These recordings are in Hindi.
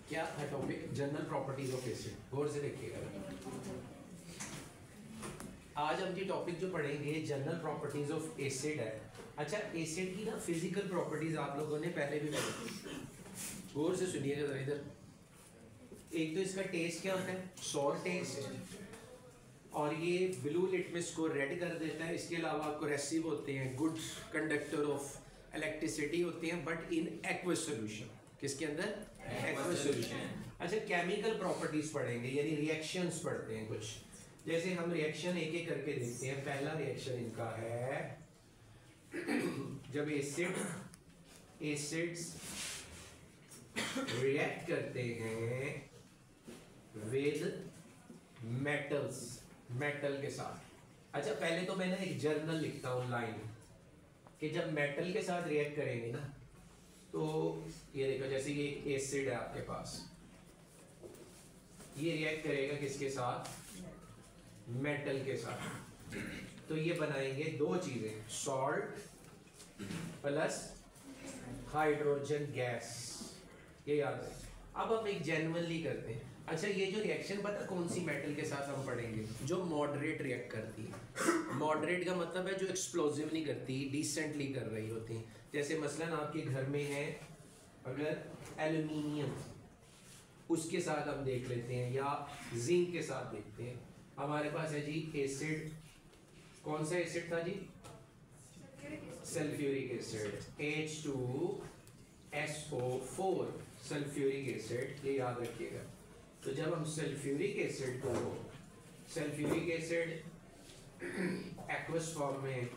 क्या है topic? General properties of acid. गौर से देखिएगा, आज हम ये टॉपिक जो पढ़ेंगे जनरल प्रॉपर्टीज ऑफ एसिड है। अच्छा, एसिड की ना फिजिकल प्रॉपर्टीज आप लोगों ने पहले भी पढ़ी, गौर से सुनिएगा जरा इधर। एक तो इसका टेस्ट क्या होता है, सॉर टेस्ट, और ये ब्लू लिटमस को रेड कर देता है। इसके अलावा कोरेसिव होते हैं, गुड कंडक्टर ऑफ इलेक्ट्रिसिटी होते हैं, बट इन एक्वस सॉल्यूशन। किसके अंदर? Aqueous solution. अच्छा, केमिकल प्रॉपर्टीज पढ़ेंगे, यानी रिएक्शंस पढ़ते हैं कुछ। जैसे हम रिएक्शन एक एक करके देखते हैं। पहला रिएक्शन इनका है जब एसिड्स रिएक्ट करते हैं विद मेटल्स, मेटल के साथ। अच्छा, पहले तो मैंने एक जर्नल लिखता हूं लाइन कि जब मेटल के साथ रिएक्ट करेंगे ना, तो ये देखो, जैसे ये एक एसिड है आपके पास, ये रिएक्ट करेगा किसके साथ? मेटल के साथ। तो ये बनाएंगे दो चीजें, सॉल्ट प्लस हाइड्रोजन गैस, ये याद है। अब हम एक जेन्युइनली करते हैं। अच्छा, ये जो रिएक्शन पता कौन सी मेटल के साथ हम पढ़ेंगे? जो मॉडरेट रिएक्ट करती है। मॉडरेट का मतलब है जो एक्सप्लोजिव नहीं करती, डिसेंटली कर रही होती है। जैसे मसलन आपके घर में है अगर एल्यूमिनियम, उसके साथ हम देख लेते हैं, या जिंक के साथ देखते हैं। हमारे पास है जी एसिड, कौन सा एसिड था जी? Sulphuric acid, H2SO4 sulphuric acid, ये याद रखिएगा। तो जब हम सल्फ्यूरिक एसिड एक्वस फॉर्म में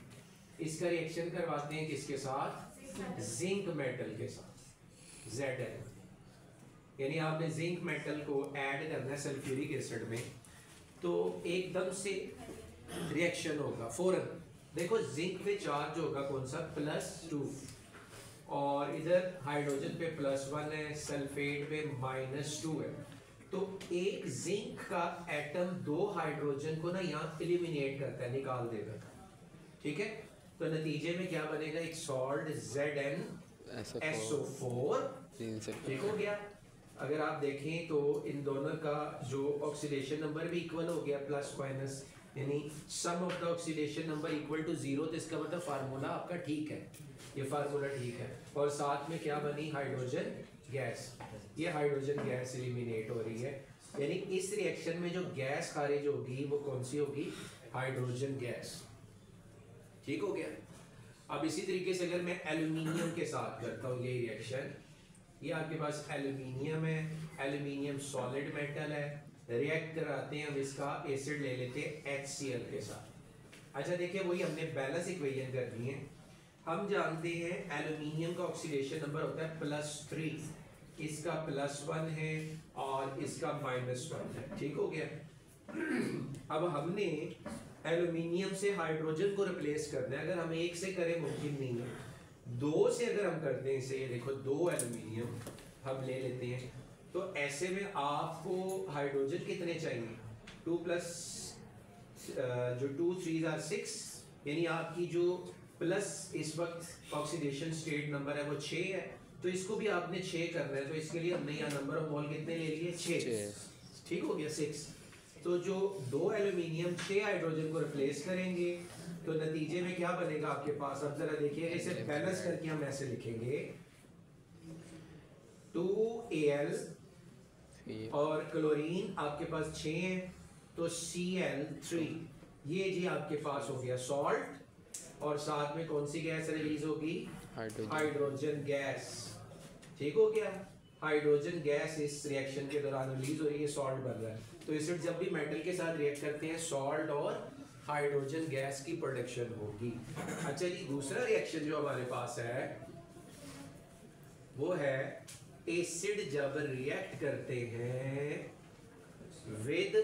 इसका रिएक्शन करवाते हैं किसके साथ? जिंक मेटल के साथ, Zn। यानी आपने जिंक मेटल को ऐड करना है सल्फ्यूरिक एसिड में, तो एकदम से रिएक्शन होगा फौरन। देखो, जिंक पे चार्ज होगा कौन सा? +2, और इधर हाइड्रोजन पे +1 है, सल्फेट पे -2 है। तो एक जिंक का एटम दो हाइड्रोजन को ना यहाँ एलिमिनेट करता है, निकाल देगा। ठीक है, तो नतीजे में क्या बनेगा? एक सॉल्ट ZnSO4, ठीक हो गया। अगर आप देखें तो इन दोनों का जो ऑक्सीडेशन नंबर भी इक्वल हो गया, प्लस माइनस, यानी sum of the oxidation number equal to 0। तो इसका मतलब फार्मूला आपका ठीक है, ये फार्मूला ठीक है। और साथ में क्या बनी? Hydrogen gas. ये हाइड्रोजन गैस एलिमिनेट हो रही है, यानी इस रिएक्शन में जो गैस खारिज होगी वो कौन सी होगी? Hydrogen gas. ठीक हो गया। अब इसी तरीके से अगर मैं एल्यूमिनियम के साथ करता हूँ ये रिएक्शन, ये आपके पास एल्यूमिनियम है, एल्यूमिनियम सॉलिड मेटल है, रिएक्ट कराते हैं, हम इसका एसिड ले लेते हैं HCl के साथ। अच्छा देखिए, वही हमने बैलेंस इक्वेशन करनी है। हम जानते हैं एल्यूमिनियम का ऑक्सीडेशन नंबर होता है +3, इसका +1 है और इसका -1 है। ठीक हो गया। अब हमने एल्यूमिनियम से हाइड्रोजन को रिप्लेस करना है। अगर हम एक से करें मुमकिन नहीं है, दो से अगर हम करते हैं इसे, ये देखो, दो एल्यूमिनियम हम ले लेते हैं, तो ऐसे में आपको हाइड्रोजन कितने चाहिए? 2 + जो 2 3 are 6, यानी आपकी जो प्लस इस वक्त ऑक्सीडेशन स्टेट नंबर है वो 6 है। तो इसको भी आपने 6 करना है, तो इसके लिए हमने यहाँ नंबर ऑफ मोल कितने ले लिए? 6। ठीक हो गया, 6। तो जो दो एल्यूमिनियम 6 हाइड्रोजन को रिप्लेस करेंगे, तो नतीजे में क्या बनेगा आपके पास? अब जरा देखिए, इसे बैलेंस करके हम ऐसे लिखेंगे, 2Al और क्लोरीन आपके पास 6 है, तो Cl3। ये जी आपके पास हो गया सॉल्ट, और साथ में कौन सी गैस रिलीज होगी? Hydrogen gas. ठीक हो गया। हाइड्रोजन गैस इस रिएक्शन के दौरान रिलीज हो रही है, सॉल्ट बन रहा है। तो एसिड जब भी मेटल के साथ रिएक्ट करते हैं, सॉल्ट और हाइड्रोजन गैस की प्रोडक्शन होगी। अच्छा जी, दूसरा रिएक्शन जो हमारे पास है वो है एसिड जब रिएक्ट करते हैं विद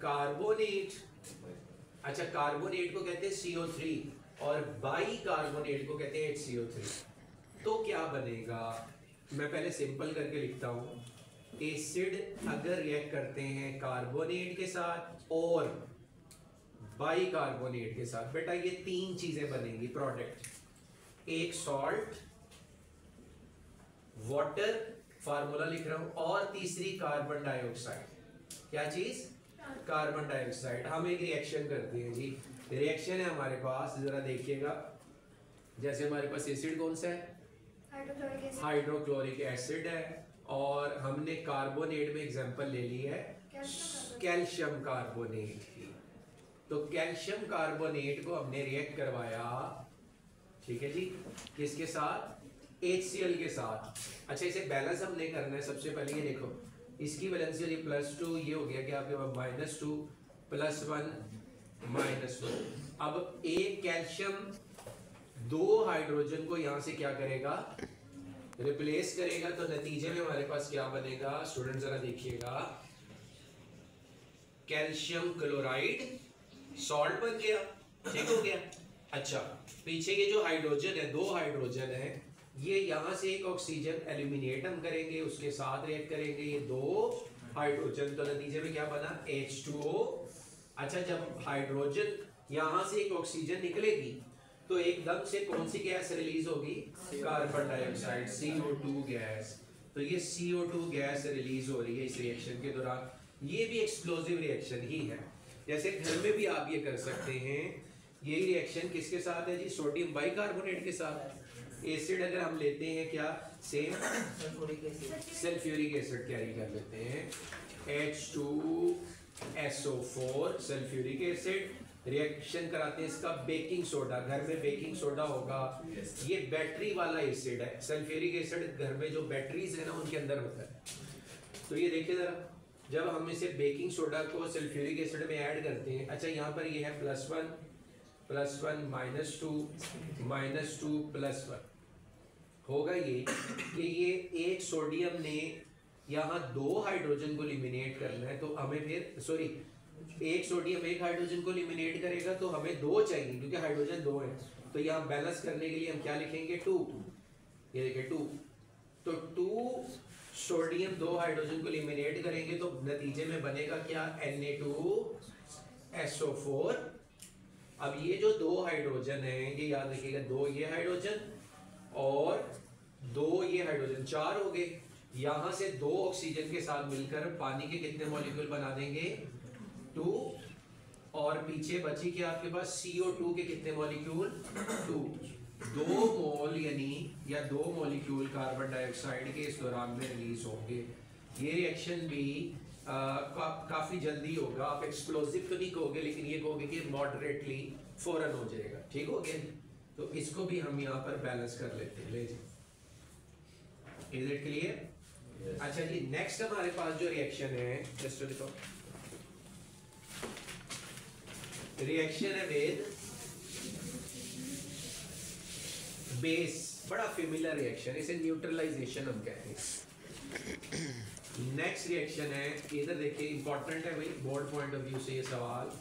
कार्बोनेट। अच्छा, कार्बोनेट को कहते हैं CO3 और बाई कार्बोनेट को कहते हैं HCO3। तो क्या बनेगा? मैं पहले सिंपल करके लिखता हूं। एसिड अगर रिएक्ट करते हैं कार्बोनेट के साथ और बाई कार्बोनेट के साथ, बेटा ये तीन चीजें बनेंगी प्रोडक्ट। एक सॉल्ट, वाटर फार्मूला लिख रहा हूं, और तीसरी कार्बन डाइऑक्साइड। क्या चीज? Carbon dioxide. हम एक रिएक्शन करते हैं जी, रिएक्शन है हमारे पास, जरा देखिएगा। जैसे हमारे पास एसिड कौन सा है? हाइड्रोक्लोरिक एसिड है, और हमने कार्बोनेट में एग्जांपल ले ली है कैल्शियम कार्बोनेट की। तो कैल्शियम कार्बोनेट को हमने रिएक्ट करवाया, ठीक है जी, किसके साथ? HCl के साथ। अच्छा, इसे बैलेंस हमने करना है। सबसे पहले ये देखो, इसकी वैलेंसी होगी +2, ये हो गया कि आपके पास -2 +1 -1। अब एक कैल्शियम 2 हाइड्रोजन को यहां से क्या करेगा? रिप्लेस करेगा। तो नतीजे में हमारे पास क्या बनेगा? स्टूडेंट जरा देखिएगा, कैल्शियम क्लोराइड सॉल्ट बन गया, ठीक हो गया। अच्छा, पीछे ये जो हाइड्रोजन है, 2 हाइड्रोजन है, ये यहां से एक ऑक्सीजन एलिमिनेट हम करेंगे, उसके साथ रिएक्ट करेंगे ये 2 हाइड्रोजन, तो नतीजे में क्या बना? H2O। अच्छा, जब हाइड्रोजन यहां से एक ऑक्सीजन निकलेगी तो एकदम से कौन सी गैस रिलीज होगी? Carbon dioxide, CO2 gas. तो ये CO2 गैस रिलीज हो रही है इस रिएक्शन के दौरान। ये भी एक्सप्लोसिव रिएक्शन ही है। जैसे घर में भी आप ये कर सकते हैं। यही रिएक्शन किसके साथ है जी? सोडियम बाइकार्बोनेट के साथ। एसिड अगर हम लेते हैं, क्या सेम सल्फ्यूरिक एसिड कैरी कर लेते हैं, H2SO4 सल्फ्यूरिक एसिड। रिएक्शन कराते हैं इसका बेकिंग सोडा, घर में बेकिंग सोडा होगा। ये बैटरी वाला एसिड है, सल्फ्यूरिक एसिड घर में जो बैटरीज है ना उनके अंदर होता है। तो ये देखिए जरा, जब हम इसे बेकिंग सोडा को सल्फ्यूरिक एसिड में ऐड करते हैं, अच्छा यहाँ पर ये है +1 +1 -2 -2 +1, होगा ये कि ये एक सोडियम ने यहाँ 2 हाइड्रोजन को एलिमिनेट करना है, तो हमें फिर एक सोडियम एक हाइड्रोजन को एलिमिनेट करेगा, तो हमें 2 चाहिए क्योंकि हाइड्रोजन 2 है। तो यहाँ बैलेंस करने के लिए हम क्या लिखेंगे? 2। ये देखिए 2, तो 2 सोडियम 2 हाइड्रोजन को एलिमिनेट करेंगे तो नतीजे में बनेगा क्या? Na2SO4। अब ये जो 2 हाइड्रोजन है, ये याद रखिएगा, 2 ये हाइड्रोजन और 2 ये हाइड्रोजन, 4 हो गए। यहां से 2 ऑक्सीजन के साथ मिलकर पानी के कितने मॉलिक्यूल बना देंगे? 2। और पीछे बची क्या आपके पास? CO2 के कितने मॉलिक्यूल? 2। 2 मोल यानी या 2 मॉलिक्यूल कार्बन डाइऑक्साइड के इस दौरान में रिलीज होंगे। ये रिएक्शन भी काफी जल्दी होगा। आप एक्सप्लोसिव तो नहीं कहोगे, लेकिन ये कहोगे कि मॉडरेटली फौरन हो जाएगा, ठीक हो गया। तो इसको भी हम यहाँ पर बैलेंस कर लेते हैं। ले जी, इज इट क्लियर? अच्छा जी, नेक्स्ट हमारे पास जो रिएक्शन है, जस्ट देखो, रिएक्शन है विद बेस। बड़ा फेमिलियर रिएक्शन, इसे न्यूट्रलाइजेशन हम कहते हैं। नेक्स्ट रिएक्शन है, इधर देखिए, इंपॉर्टेंट है भाई, बोर्ड पॉइंट ऑफ व्यू से ये सवाल।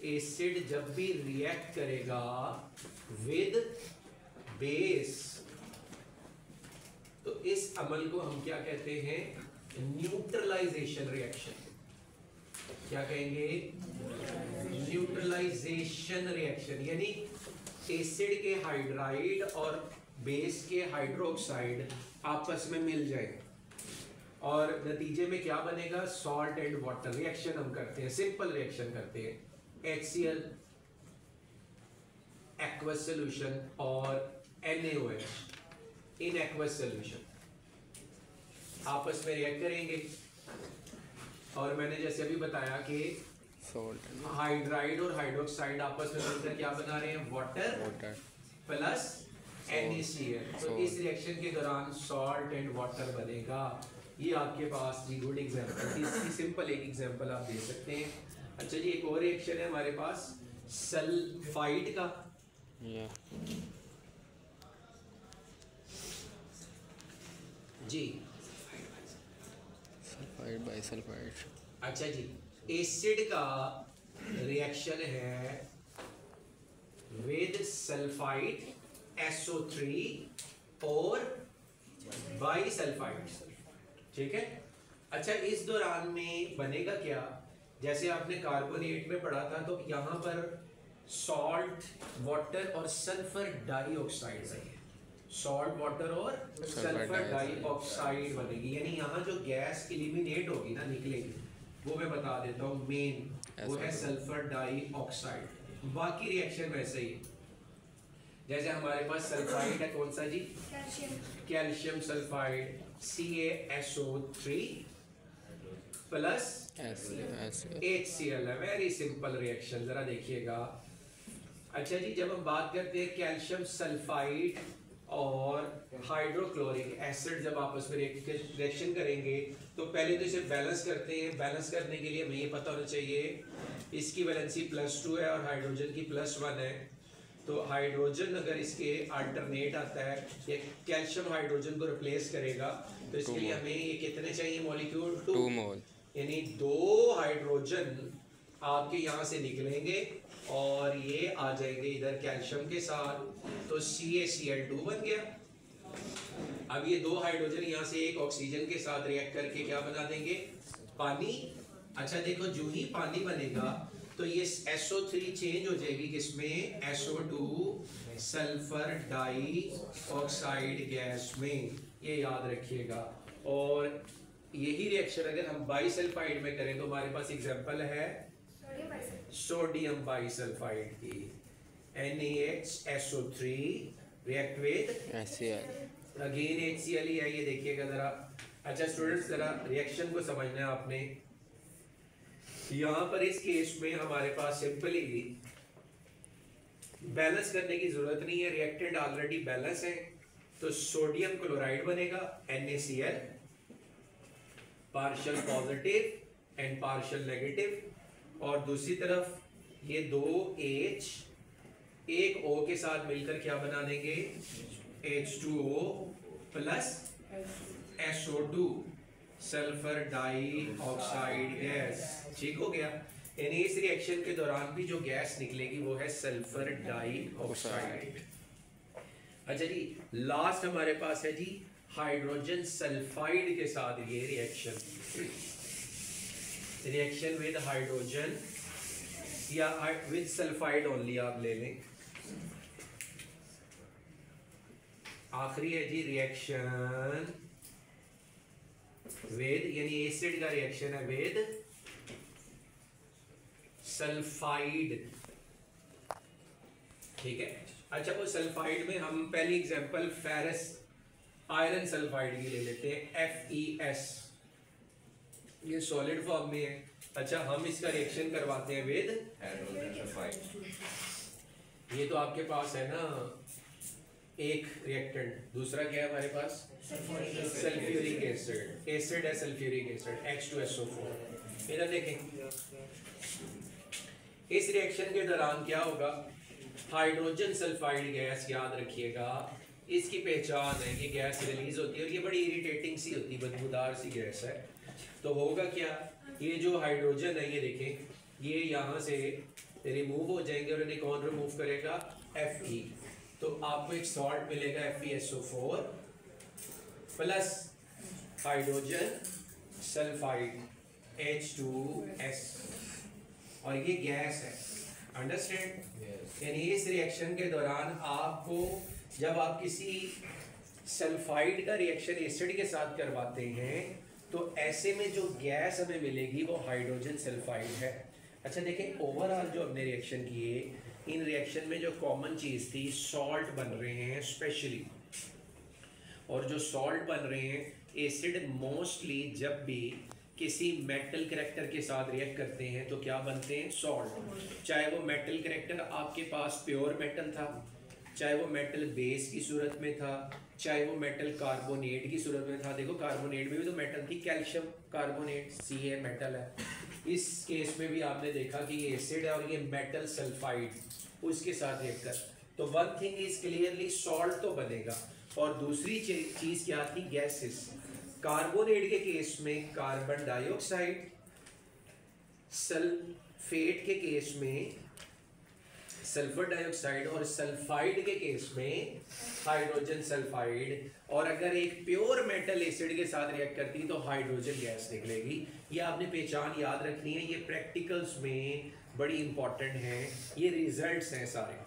एसिड जब भी रिएक्ट करेगा विद बेस, तो इस अमल को हम क्या कहते हैं? Neutralization reaction. क्या कहेंगे? न्यूट्रलाइजेशन रिएक्शन, यानी एसिड के हाइड्राइड और बेस के हाइड्रोक्साइड आपस में मिल जाएंगे और नतीजे में क्या बनेगा? सॉल्ट एंड वाटर रिएक्शन हम करते हैं, सिंपल रिएक्शन करते हैं। HCl एक्वस सॉल्यूशन और NaOH इन एक्वस सॉल्यूशन आपस में रिएक्ट करेंगे। और मैंने जैसे अभी बताया कि हाइड्राइड और हाइड्रोक्साइड आपस में मिलकर क्या बना रहे हैं? Water plus NaCl। तो इस रिएक्शन के दौरान सॉल्ट एंड वाटर बनेगा। ये आपके पास जी गुड एग्जांपल, इसकी सिंपल एक एग्जांपल आप दे सकते हैं। अच्छा जी, एक और रिएक्शन है हमारे पास सल्फाइड का। जी, सल्फाइड बाइसल्फाइड। अच्छा जी, एसिड का रिएक्शन है विद सल्फाइड SO3 और बाइसल्फाइड, ठीक है। अच्छा, इस दौरान में बनेगा क्या? जैसे आपने कार्बोनेट में पढ़ा था, तो यहाँ पर सॉल्ट, वाटर और सल्फर डाइऑक्साइड है। सॉल्ट वाटर और सल्फर डाइऑक्साइड बनेगी। यानी यहाँ जो गैस एलिमिनेट होगी ना, निकलेगी, वो मैं बता देता हूँ मेन, वो है सल्फर डाइऑक्साइड। बाकी रिएक्शन वैसे ही, जैसे हमारे पास सल्फाइड है, कौन सा जी, calcium sulphide, CaSO3 plus HCl है। वेरी सिंपल रिएक्शन, जरा देखिएगा। अच्छा जी, जब हम बात करते हैं कैल्शियम सल्फाइड और हाइड्रोक्लोरिक एसिड जब आपस में रिएक्शन करेंगे तो पहले तो इसे बैलेंस करते हैं। बैलेंस करने के लिए हमें ये पता होना चाहिए इसकी वैलेंसी +2 है और हाइड्रोजन की +1 है। तो हाइड्रोजन अगर इसके अल्टरनेट आता है, ये कैल्शियम हाइड्रोजन को रिप्लेस करेगा, तो इसके लिए हमें ये कितने चाहिए मॉलिक्यूल, 2 मोल। यानी 2 हाइड्रोजन आपके यहाँ से निकलेंगे और ये आ जाएंगे इधर कैल्शियम के साथ, तो CaCl2 बन गया। अब ये 2 हाइड्रोजन यहाँ से एक ऑक्सीजन के साथ रिएक्ट करके क्या बना देंगे, पानी। अच्छा देखो, जो ही पानी बनेगा तो ये SO3 चेंज हो जाएगी किसमें, SO2 सल्फर डाइऑक्साइड गैस में, ये याद रखिएगा। और यही रिएक्शन अगर हम बाइसल्फाइड में करें तो हमारे पास एग्जांपल है सोडियम बाइसल्फाइड की, NaHSO3 react with HCl, again HCl ही है, ये देखिएगा जरा। अच्छा स्टूडेंट्स, जरा रिएक्शन को समझना है आपने। यहाँ पर इस केस में हमारे पास सिंपली बैलेंस करने की जरूरत नहीं है, रिएक्टेंट ऑलरेडी बैलेंस है। तो सोडियम क्लोराइड बनेगा NaCl, partial positive and partial negative, और दूसरी तरफ ये 2H एक O के साथ मिलकर क्या बना देंगे, H2O plus SO2 sulphur dioxide gas. ठीक हो गया। यानी इस रिएक्शन के दौरान भी जो गैस निकलेगी वो है सल्फर डाइऑक्साइड। अच्छा जी, लास्ट हमारे पास है जी हाइड्रोजन सल्फाइड के साथ ये रिएक्शन विद हाइड्रोजन या विद सल्फाइड ओनली आप ले लें। आखिरी है जी रिएक्शन विद, यानी एसिड का रिएक्शन है विद सल्फाइड। ठीक है। अच्छा, वो सल्फाइड में हम पहली एग्जांपल फेरस आयरन सल्फाइड की ले लेते हैं, FeS, ये सॉलिड फॉर्म में है। अच्छा, हम इसका रिएक्शन करवाते हैं विद हाइड्रोजन सल्फाइड। ये तो आपके पास है ना एक रिएक्टेंट, दूसरा क्या है हमारे पास, सल्फ्यूरिक एसिड। एसिड है सल्फ्यूरिक एसिड, H2SO4। इधर देखें, इस रिएक्शन के दौरान क्या होगा, हाइड्रोजन सल्फाइड गैस, याद रखिएगा इसकी पहचान है कि गैस रिलीज होती है और ये बड़ी इरिटेटिंग सी होती है, बदबूदार सी गैस है। तो होगा क्या, ये जो हाइड्रोजन है ये देखें, ये यहाँ से रिमूव हो जाएंगे और इन्हें कौन रिमूव करेगा, Fe। तो आपको एक सॉल्ट मिलेगा FeSO4 plus hydrogen sulphide H2S, और ये गैस है। अंडरस्टैंड। यानी इस रिएक्शन के दौरान आपको, जब आप किसी सल्फाइड का रिएक्शन एसिड के साथ करवाते हैं तो ऐसे में जो गैस हमें मिलेगी वो हाइड्रोजन सल्फाइड है। अच्छा देखें, ओवरऑल जो हमने रिएक्शन किए, इन रिएक्शन में जो कॉमन चीज़ थी, सॉल्ट बन रहे हैं स्पेशली, और जो सॉल्ट बन रहे हैं, एसिड मोस्टली जब भी किसी मेटल करैक्टर के साथ रिएक्ट करते हैं तो क्या बनते हैं, सॉल्ट। चाहे वो मेटल करैक्टर आपके पास प्योर मेटल था, चाहे वो मेटल बेस की सूरत में था, चाहे वो मेटल कार्बोनेट की सूरत में था। देखो कार्बोनेट में भी तो मेटल थी, कैल्शियम कार्बोनेट, Ca मेटल है। इस केस में भी आपने देखा कि ये एसिड है और ये मेटल सल्फाइड उसके साथ रिएक्ट कर, तो one thing is clearly salt तो बनेगा। और दूसरी चीज क्या थी, गैसेस। कार्बोनेट के केस में कार्बन डाइऑक्साइड, सल्फेट के केस में सल्फर डाइऑक्साइड, और सल्फाइड के केस में हाइड्रोजन सल्फाइड। और अगर एक प्योर मेटल एसिड के साथ रिएक्ट करती है तो हाइड्रोजन गैस निकलेगी। ये आपने पहचान याद रखनी है, ये प्रैक्टिकल्स में बड़ी इंपॉर्टेंट है, ये रिजल्ट्स हैं सारे।